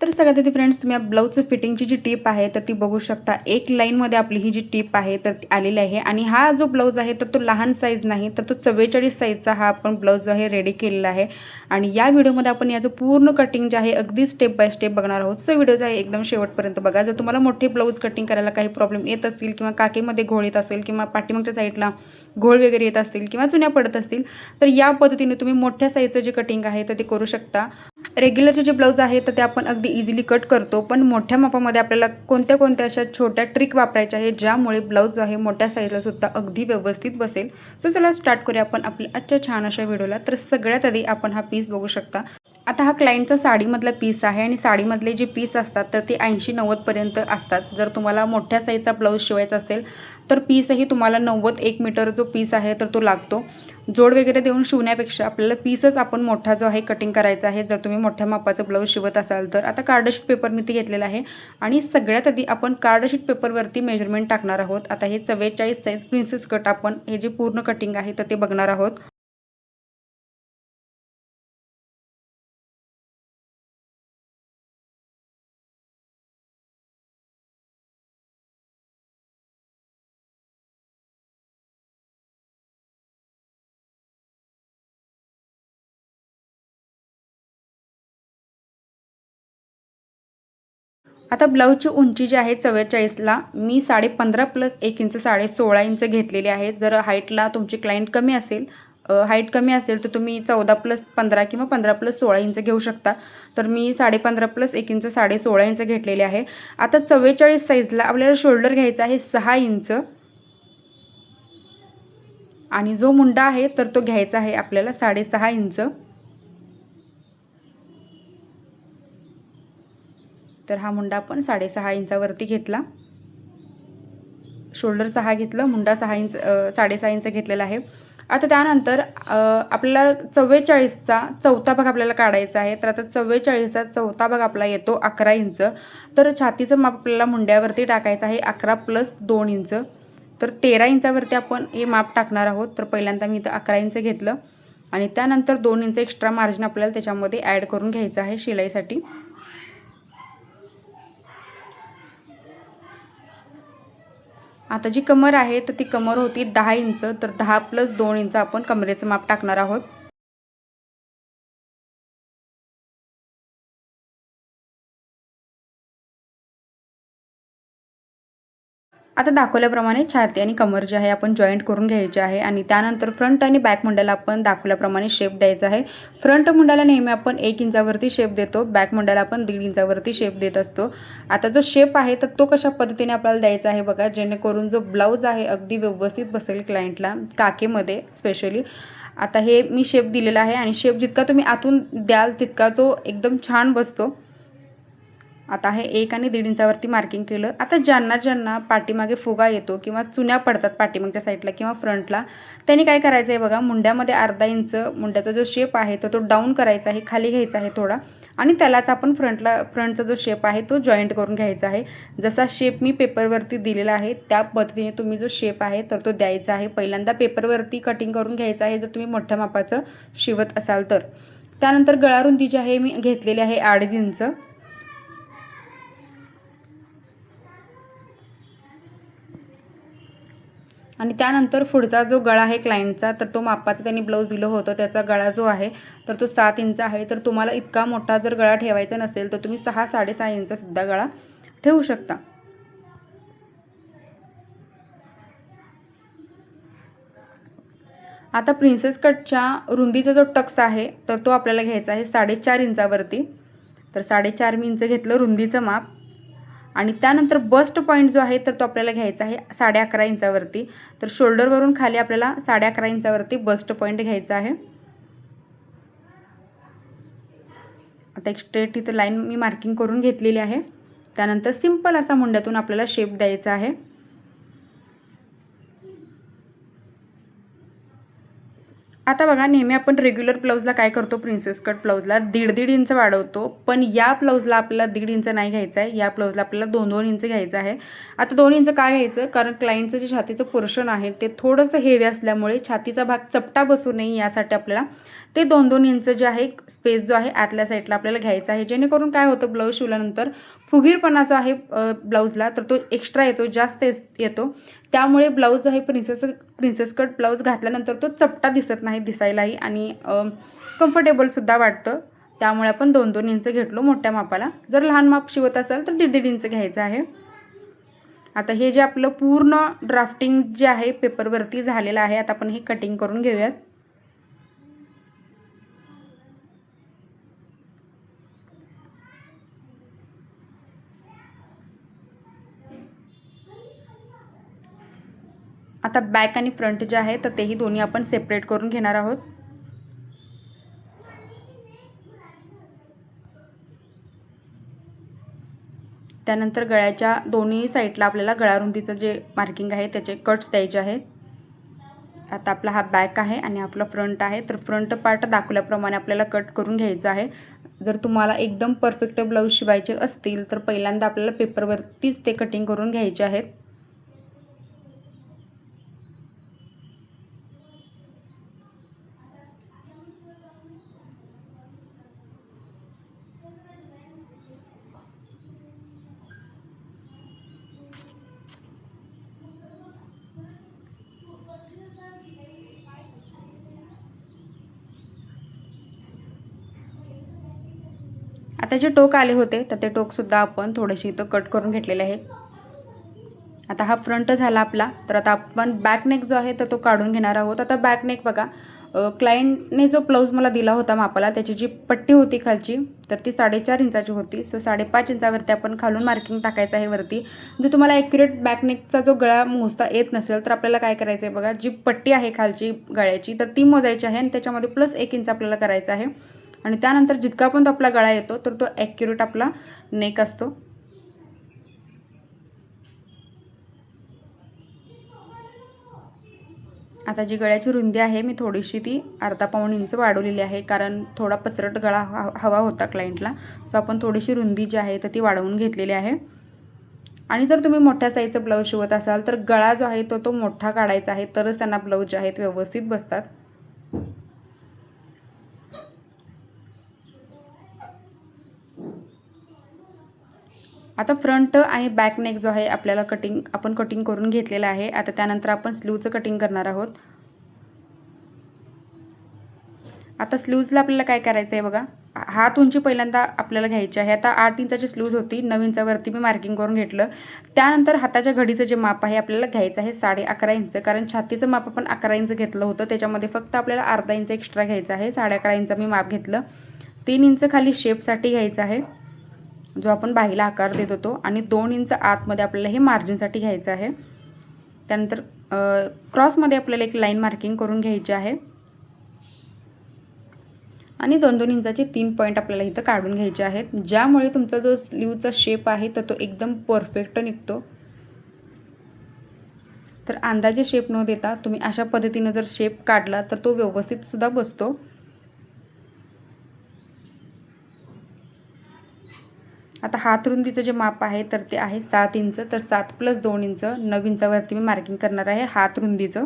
तर सगळ्यात आधी फ्रेंड्स तुम्ही या ब्लाऊजचं फिटिंगची जी टीप आहे तर ती बघू शकता। एक लाईनमध्ये आपली ही जी टीप आहे तर ती आलेली आहे आणि हा जो ब्लाऊज आहे तर तो लहान साईज नाही तर तो 44 साईजचा हा आपण ब्लाऊज जो आहे रेडी केलेला आहे। आणि या व्हिडिओमध्ये आपण याचं पूर्ण कटिंग जे आहे अगदी स्टेप बाय स्टेप बघणार आहोत। सो व्हिडिओ जो आहे एकदम शेवटपर्यंत बघा। जर तुम्हाला मोठे ब्लाऊज कटिंग करायला काही प्रॉब्लेम येत असतील किंवा काकेमध्ये घोळ येत असेल किंवा पाठीमागच्या साईडला घोळ वगैरे येत असतील किंवा चुन्या पडत असतील तर या पद्धतीने तुम्ही मोठ्या साईजचं जे कटिंग आहे तर ते करू शकता। रेग्युलरचे जे ब्लाऊज आहे तर ते आपण अगदी इझिली कट करतो, पण मोठ्या मापामध्ये आपल्याला कोणत्या अशा छोट्या ट्रिक वापरायच्या आहे ज्यामुळे ब्लाऊज जो आहे मोठ्या साईजला सुद्धा अगदी व्यवस्थित बसेल। सो चला स्टार्ट करूया आपण आपल्या आजच्या छान अशा व्हिडिओला। तर सगळ्यात आधी आपण हा पीस बघू शकता। आता हा क्लायंटचा साडीमधला पीस आहे आणि साडीमधले जे पीस असतात तर ते 80-90 पर्यंत असतात। जर तुम्हाला मोठ्या साईजचा ब्लाऊज शिवायचा असेल तर पीसही तुम्हाला 90-1 मीटर जो पीस आहे तर तो लागतो। जोड वगैरे देऊन शिवण्यापेक्षा आपल्याला पीसच आपण मोठा जो आहे कटिंग करायचा आहे जर तुम्ही मोठ्या मापाचं ब्लाऊज शिवत असाल तर। आता कार्डशीट पेपर मी ते घेतलेला आहे आणि सगळ्यात आधी आपण कार्डशीट पेपरवरती मेजरमेंट टाकणार आहोत। आता हे 44 साईज प्रिन्सेस कट आपण हे जे पूर्ण कटिंग आहे तर ते बघणार आहोत। आता ब्लाऊजची उंची जी आहे 44ला मी 15.5 प्लस 1 इंच 16.5 इंच घेतलेली आहे। जर हाईटला तुमची क्लायंट कमी असेल, हाईट कमी असेल तर तुम्ही 14 प्लस 15 किंवा 15 प्लस 16 इंच घेऊ शकता। तर मी 15.5 प्लस 1 इंच 16.5 इंच घेतलेले आहे। आता 44 साईजला आपल्याला शोल्डर घ्यायचा आहे 6 इंच आणि जो मुंडा आहे तर तो घ्यायचा आहे आपल्याला 6.5 इंच। तर हा मुंडा आपण 6.5 इंचावरती घेतला, शोल्डर 6 घेतलं, मुंडा 6 इंच 6.5 इंच घेतलेला आहे। आता त्यानंतर आपल्याला 44चा चौथा भाग आपल्याला काढायचा आहे। तर आता 44चा चौथा भाग आपला येतो 11 इंच। तर छातीचं माप आपल्याला मुंड्यावरती टाकायचं आहे 11 प्लस 2 इंच। तर 13 इंचावरती आपण हे माप टाकणार आहोत। तर पहिल्यांदा मी इथं 11 इंच घेतलं आणि त्यानंतर 2 इंच एक्स्ट्रा मार्जिन आपल्याला त्याच्यामध्ये ॲड करून घ्यायचं आहे शिलाईसाठी। आता जी कमर आहे तर ती कमर होती 10 इंच, तर 10 प्लस 2 इंच आपण कमरेचं माप टाकणार आहोत। आता दाखवल्याप्रमाणे छाती आणि कमर जे आहे आपण जॉईंट करून घ्यायचे आहे आणि त्यानंतर फ्रंट आणि बॅक मुंड्याला आपण दाखवल्याप्रमाणे शेप द्यायचा आहे। फ्रंट मुंड्याला नेहमी आपण 1 इंचावरती शेप देतो, बॅक मुंड्याला आपण 1.5 इंचावरती शेप देत असतो। आता जो शेप आहे तर तो कशा पद्धतीने आपल्याला द्यायचा आहे बघा, जेणेकरून जो ब्लाऊज आहे अगदी व्यवस्थित बसेल क्लायंटला काकेमध्ये स्पेशली। आता हे मी शेप दिलेला आहे आणि शेप जितका तुम्ही आतून द्याल तितका तो एकदम छान बसतो। आता हे 1 आणि 1.5 इंचावरती मार्किंग केलं। आता ज्यांना पाठीमागे फुगा येतो किंवा चुन्या पडतात पाठीमागच्या साईडला किंवा फ्रंटला, त्यांनी काय करायचं आहे बघा, मुंड्यामध्ये अर्धा इंच मुंड्याचा जो शेप आहे तर तो डाऊन करायचा आहे, खाली घ्यायचा आहे थोडा आणि त्यालाच आपण फ्रंटचा जो शेप आहे तो जॉईंट करून घ्यायचा आहे। जसा शेप मी पेपरवरती दिलेला आहे त्या पद्धतीने तुम्ही जो शेप आहे तर तो द्यायचा आहे। पहिल्यांदा पेपरवरती कटिंग करून घ्यायचं आहे जर तुम्ही मोठ्या मापाचं शिवत असाल तर। त्यानंतर गळा रुंदी जी आहे मी घेतलेली आहे 2.5 इंच आणि त्यानंतर पुढचा जो गळा आहे क्लायंटचा तर तो मापाचा त्यांनी ब्लाऊज दिलं होतं, त्याचा गळा जो आहे तर तो 7 इंच आहे। तर तुम्हाला इतका मोठा जर गळा ठेवायचा नसेल तर तुम्ही 6-6.5 इंच सुद्धा गळा ठेवू शकता। आता प्रिन्सेस कटच्या रुंदीचा जो टक्स आहे तर तो आपल्याला घ्यायचा आहे 4.5 इंचावरती। तर 4.5 इंच घेतलं रुंदीचं माप आणि त्यानंतर बस्ट पॉईंट जो आहे तर तो आपल्याला घ्यायचा आहे 11.5 इंचावरती। तर शोल्डरवरून खाली आपल्याला 11.5 इंचावरती बस्ट पॉईंट घ्यायचा आहे। आता एक स्ट्रेट इथे लाईन मी मार्किंग करून घेतलेली आहे। त्यानंतर सिंपल असा मुंड्यातून आपल्याला शेप द्यायचा आहे। आता बघा, नेहमी आपण रेग्युलर ब्लाऊजला काय करतो, प्रिन्सेस कट ब्लाऊजला 1.5 इंच वाढवतो, पण या ब्लाऊजला आपल्याला 1.5 इंच नाही घ्यायचं आहे. या ब्लाऊजला आपल्याला 2-2 इंच घ्यायचं आहे. आता 2 इंच का घ्यायचं, कारण क्लायंटचं जे छातीचं पोर्शन आहे ते थोडंसं हेवी असल्यामुळे छातीचा भाग चपटा बसू नये यासाठी आपल्याला ते 2-2 इंच जे आहे स्पेस जो आहे आतल्या साईडला आपल्याला घ्यायचा आहे. जेणेकरून काय होतं, ब्लाऊज शिवल्यानंतर फुगीरपणा जो आहे ब्लाऊजला तर तो एक्स्ट्रा येतो, जास्त येतो. त्यामुळे ब्लाऊज जो आहे प्रिन्सेस कट ब्लाऊज घातल्यानंतर तो चपटा दिसत नाही दिसायलाही, आणि कम्फर्टेबलसुद्धा वाटतं. त्यामुळे आपण 2-2 इंच घेतलो मोठ्या मापाला. जर लहान माप शिवत असाल तर 1.5 इंच घ्यायचं आहे. आता हे जे आपलं पूर्ण ड्राफ्टिंग जे आहे पेपरवरती झालेलं आहे, आता आपण हे कटिंग करून घेऊयात. आता बॅक आणि फ्रंट जे आहे तर तेही दोन्ही आपण सेपरेट करून घेणार आहोत. त्यानंतर गळ्याच्या दोन्ही साईडला आपल्याला गळारुंदीचं जे मार्किंग आहे त्याचे कट्स द्यायचे आहेत. आता आपला हा बॅक आहे आणि आपला फ्रंट आहे, तर फ्रंट पार्ट दाखवल्याप्रमाणे आपल्याला कट करून घ्यायचं आहे. जर तुम्हाला एकदम परफेक्ट ब्लाऊज शिवायचे असतील तर पहिल्यांदा आपल्याला पेपरवरतीच ते कटिंग करून घ्यायचे आहेत. आता जे टोक आले होते तर ते टोकसुद्धा आपण थोडेसे इथं कट करून घेतलेले आहेत. आता हा फ्रंट झाला आपला, तर आता आपण बॅक नेक जो आहे तर तो काढून घेणार आहोत. आता बॅक नेक बघा, क्लायंटने जो ब्लाऊज मला दिला होता मापाला त्याची जी पट्टी होती खालची तर ती 4.5 इंचाची होती. सो 5.5 इंचावरती आपण खालून मार्किंग टाकायचं आहे वरती. जर तुम्हाला ॲक्युरेट बॅक नेकचा जो गळा मोजता येत नसेल तर आपल्याला काय करायचं आहे बघा, जी पट्टी आहे खालची गळ्याची तर ती मोजायची आहे आणि त्याच्यामध्ये प्लस 1 इंच आपल्याला करायचं आहे. आणि त्यानंतर जितका पण तो आपला गळा येतो तर तो ॲक्युरेट आपला नेक असतो. आता जी गळ्याची रुंदी आहे मी थोडीशी ती 1/2-1 इंच वाढवलेली आहे, कारण थोडा पसरट गळा हवा होता क्लायंटला. सो आपण थोडीशी रुंदी जी आहे तर ती वाढवून घेतलेली आहे. आणि जर तुम्ही मोठ्या साईजचं ब्लाऊज शिवत असाल तर गळा जो आहे तो मोठा काढायचा आहे, तरच त्यांना ब्लाऊज जे आहेत व्यवस्थित बसतात. आता फ्रंट आणि बॅक नेक जो आहे आपल्याला आपण कटिंग करून घेतलेला आहे. आता त्यानंतर आपण स्लीवचं कटिंग करणार आहोत. आता स्लीव्जला आपल्याला काय करायचं आहे बघा, हात उंची पहिल्यांदा आपल्याला घ्यायची आहे. आता 8 इंचाची स्लीव्ज होती, 9 इंचावरती मी मार्किंग करून घेतलं. त्यानंतर हाताच्या घडीचं जे माप आहे आपल्याला घ्यायचं आहे 11.5 इंच, कारण छातीचं माप आपण 11 इंच घेतलं होतं, त्याच्यामध्ये फक्त आपल्याला अर्धा इंच एक्स्ट्रा घ्यायचा आहे. 11.5 इंच मी माप घेतलं. 3 इंच खाली शेपसाठी घ्यायचं आहे जो आपण बाहीला आकार देत होतो, आणि 2 इंच आतमध्ये आपल्याला हे मार्जिनसाठी घ्यायचं आहे. त्यानंतर क्रॉसमध्ये आपल्याला एक लाईन मार्किंग करून घ्यायची आहे आणि 2-2 इंचाचे 3 पॉईंट आपल्याला इथं काढून घ्यायचे आहेत, ज्यामुळे तुमचा जो स्लीवचा शेप आहे तर तो एकदम परफेक्ट निघतो. तर अंदाजे शेप न देता तुम्ही अशा पद्धतीने जर शेप काढला तर तो व्यवस्थित सुद्धा बसतो. आता हात रुंदीचं जे माप आहे तर ते आहे 7 इंच, तर 7 + 2 इंच 9 इंचावरती मी मार्किंग करणार आहे हात रुंदीचं.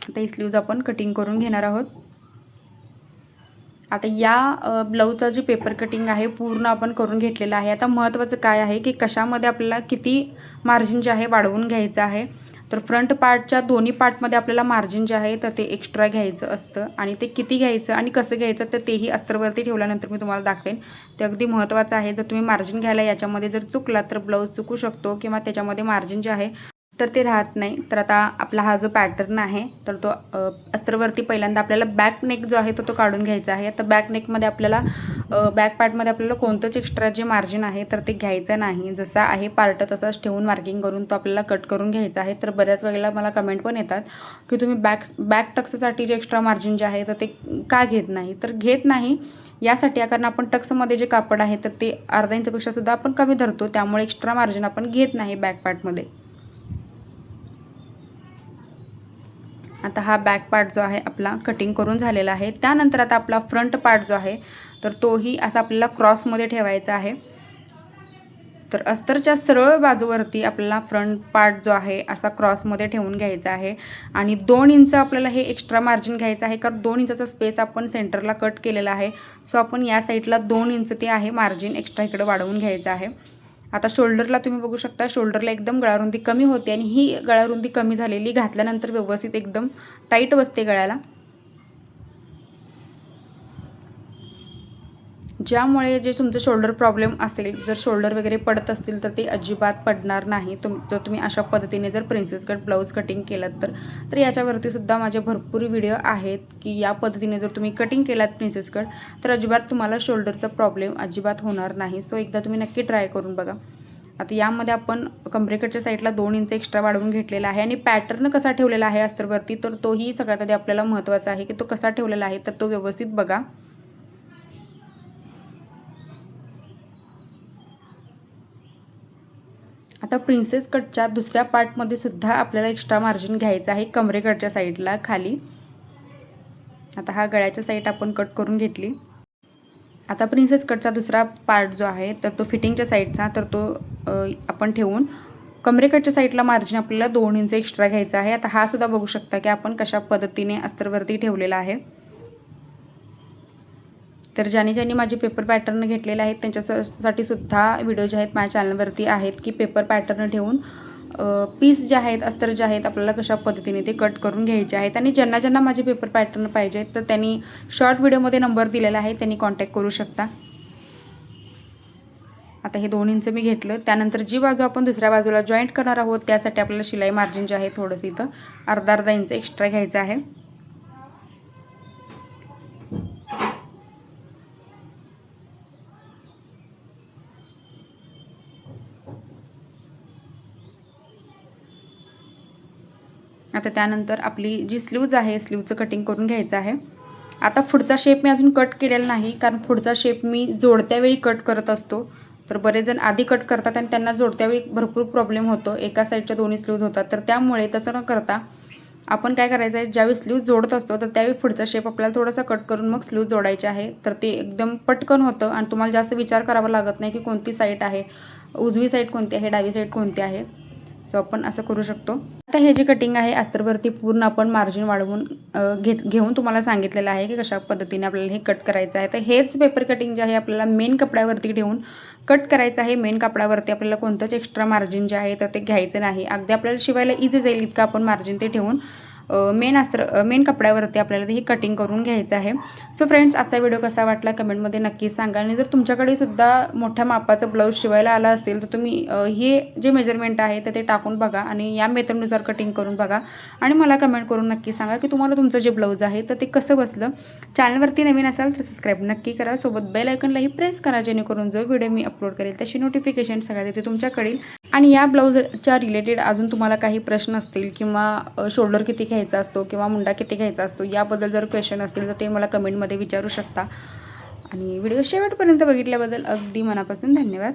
आता ही स्लीव्ज आपण कटिंग करून घेणार आहोत. आता या ब्लाऊजचा जी पेपर कटिंग आहे पूर्ण आपण करून घेतलेला आहे. आता महत्त्वाचं काय आहे की कशामध्ये आपल्याला किती मार्जिन जे आहे वाढवून घ्यायचं आहे. तर फ्रंट पार्टच्या दोन्ही पार्टमध्ये आपल्याला मार्जिन जे आहे तर ते एक्स्ट्रा घ्यायचं असतं, आणि ते किती घ्यायचं आणि कसं घ्यायचं तर तेही अस्तरवरती ठेवल्यानंतर मी तुम्हाला दाखवेन. ते अगदी महत्त्वाचं आहे. जर तुम्ही मार्जिन घ्यायला याच्यामध्ये जर चुकला तर ब्लाऊज चुकू शकतो, किंवा त्याच्यामध्ये मार्जिन जे आहे तर ते राहत नाही. तर आता आपला हा जो पॅटर्न आहे तर तो अस्तरवरती पहिल्यांदा आपल्याला बॅक नेक जो आहे तो काढून घ्यायचा आहे. तर बॅक नेकमध्ये आपल्याला बॅक पार्टमध्ये आपल्याला कोणतंच एक्स्ट्रा जे मार्जिन आहे तर ते घ्यायचं नाही. जसा आहे पार्ट तसाच ठेवून मार्किंग करून तो आपल्याला कट करून घ्यायचा आहे. तर बऱ्याच वेळेला मला कमेंट पण येतात की तुम्ही बॅक टक्ससाठी जे एक्स्ट्रा मार्जिन जे आहे तर ते का घेत नाही. तर घेत नाही यासाठी कारण आपण टक्समध्ये जे कापड आहे तर ते अर्धा इंचपेक्षा सुद्धा आपण कमी धरतो, त्यामुळे एक्स्ट्रा मार्जिन आपण घेत नाही बॅक पार्टमध्ये. आता हा बॅक पार्ट जो आहे आपला कटिंग करून झालेला आहे. त्यानंतर आता आपला फ्रंट पार्ट जो आहे तर तोही असा आपल्याला क्रॉसमध्ये ठेवायचा आहे. तर अस्तरच्या सरळ बाजूवरती आपल्याला फ्रंट पार्ट जो आहे असा क्रॉसमध्ये ठेवून घ्यायचा आहे आणि 2 इंच आपल्याला हे एक्स्ट्रा मार्जिन घ्यायचं आहे, कारण 2 इंचाचा स्पेस आपण सेंटरला कट केलेला आहे. सो आपण या साईडला 2 इंच ते आहे मार्जिन एक्स्ट्रा इकडे वाढवून घ्यायचं आहे. आता शोल्डरला तुम्ही बघू शकता, शोल्डरला एकदम गळारुंदी कमी होते आणि ही गळारुंदी कमी झालेली घातल्यानंतर व्यवस्थित एकदम टाईट बसते गळ्याला, ज्यामुळे जे तुमचं शोल्डर प्रॉब्लेम असेल, जर शोल्डर वगैरे पडत असतील तर ते अजिबात पडणार नाही. तर तुम्ही अशा पद्धतीने जर प्रिन्सेस कट ब्लाऊज कटिंग केलं तर याच्यावरती सुद्धा माझे भरपूर व्हिडिओ आहेत की या पद्धतीने जर तुम्ही कटिंग केलात प्रिन्सेस कट तर अजिबात तुम्हाला शोल्डरचा प्रॉब्लेम अजिबात होणार नाही. सो एकदा तुम्ही नक्की ट्राय करून बघा. आता यामध्ये आपण कमरेकडच्या साईडला 2 इंच एक्स्ट्रा वाढवून घेतलेला आहे आणि पॅटर्न कसा ठेवलेला आहे अस्तरवरती तर तोही सगळ्यात आधी आपल्याला महत्त्वाचा आहे की तो कसा ठेवलेला आहे तर तो व्यवस्थित बघा. आता प्रिन्सेस कटच्या दुसऱ्या पार्टमध्ये सुद्धा आपल्याला एक्स्ट्रा मार्जिन घ्यायचं आहे कमरेकडच्या साईडला खाली. आता हा गळ्याच्या साईड आपण कट करून घेतली. आता प्रिन्सेस कटचा दुसरा पार्ट जो आहे तर तो फिटिंगच्या साईडचा तर तो आपण ठेवून कमरेकडच्या साईडला मार्जिन आपल्याला 2 इंच एक्स्ट्रा घ्यायचा आहे. आता हा सुद्धा बघू शकता की आपण कशा पद्धतीने अस्तरवरती ठेवलेला आहे. तर ज्यांनी माझे पेपर पॅटर्न घेतलेले आहेत त्यांच्यासाठी सुद्धा व्हिडिओ जे आहेत माझ्या चॅनलवरती आहेत की पेपर पॅटर्न ठेवून पीस जे आहेत अस्तर जे आहेत आपल्याला कशा पद्धतीने ते कट करून घ्यायचे आहेत. आणि ज्यांना माझे पेपर पॅटर्न पाहिजे आहेत तर त्यांनी शॉर्ट व्हिडिओमध्ये नंबर दिलेला आहे, त्यांनी कॉन्टॅक्ट करू शकता. आता हे 2 इंच मी घेतलं. त्यानंतर जी बाजू आपण दुसऱ्या बाजूला जॉईंट करणार आहोत त्यासाठी आपल्याला शिलाई मार्जिन जे आहे थोडंसं इथं अर्धा इंच एक्स्ट्रा घ्यायचं आहे. आता त्यानंतर आपली जी स्लीव्ज आहे स्लीवचं कटिंग करून घ्यायचं आहे. आता पुढचा शेप मी अजून कट केलेला नाही, कारण पुढचा शेप मी जोडत्या वेळी कट करत असतो. तर बरेच जण आधी कट करतात आणि त्यांना जोडत्या वेळी भरपूर प्रॉब्लेम होतो, एका साईडच्या दोन्ही स्लीव्ज होतात. तर त्यामुळे तसं न करता आपण काय करायचं आहे, ज्यावेळी स्लीव्ज जोडत असतो तर त्यावेळी पुढचा शेप आपल्याला थोडासा कट करून मग स्लीव्ज जोडायचे आहे. तर ते एकदम पटकन होतं आणि तुम्हाला जास्त विचार करावा लागत नाही की कोणती साईड आहे, उजवी साईड कोणती आहे, डावी साईड कोणती आहे. सो आपण असं करू शकतो. आता हे जे कटिंग आहे अस्तरवरती पूर्ण आपण मार्जिन वाढवून घेऊन तुम्हाला सांगितलेलं आहे की कशा पद्धतीने आपल्याला हे कट करायचं आहे. तर हेच पेपर कटिंग जे आहे आपल्याला मेन कपड्यावरती ठेवून कट करायचं आहे. मेन कपड्यावरती आपल्याला कोणतंच एक्स्ट्रा मार्जिन जे आहे तर ते घ्यायचं नाही. अगदी आपल्याला शिवायला इझी जाईल इतकं आपण मार्जिन ते ठेवून मेन कपड्यावरती आपल्याला हे कटिंग करून घ्यायचं आहे. सो फ्रेंड्स, आजचा व्हिडिओ कसा वाटला कमेंटमध्ये नक्की सांगा. आणि जर तुमच्याकडे सुद्धा मोठ्या मापाचं ब्लाऊज शिवायला आला असेल तर तुम्ही हे जे मेजरमेंट आहे तर ते टाकून बघा आणि या मेथडनुसार कटिंग करून बघा आणि मला कमेंट करून नक्की सांगा की तुम्हाला तुमचं जे ब्लाऊज आहे तर ते कसं बसलं. चॅनलवरती नवीन असाल तर सबस्क्राईब नक्की करा, सोबत बेल आयकॉनलाही प्रेस करा, जेणेकरून जो व्हिडिओ मी अपलोड करेल त्याची नोटिफिकेशन सगळ्यात येते तुमच्याकडे. आणि या ब्लाऊजच्या रिलेटेड अजून तुम्हाला काही प्रश्न असतील किंवा शोल्डर किती घ्यायचा असतो किंवा मुंडा किती घ्यायचा असतो याबद्दल जर क्वेश्चन असतील तर ते मला कमेंटमध्ये विचारू शकता. आणि व्हिडिओ शेवटपर्यंत बघितल्याबद्दल अगदी मनापासून धन्यवाद.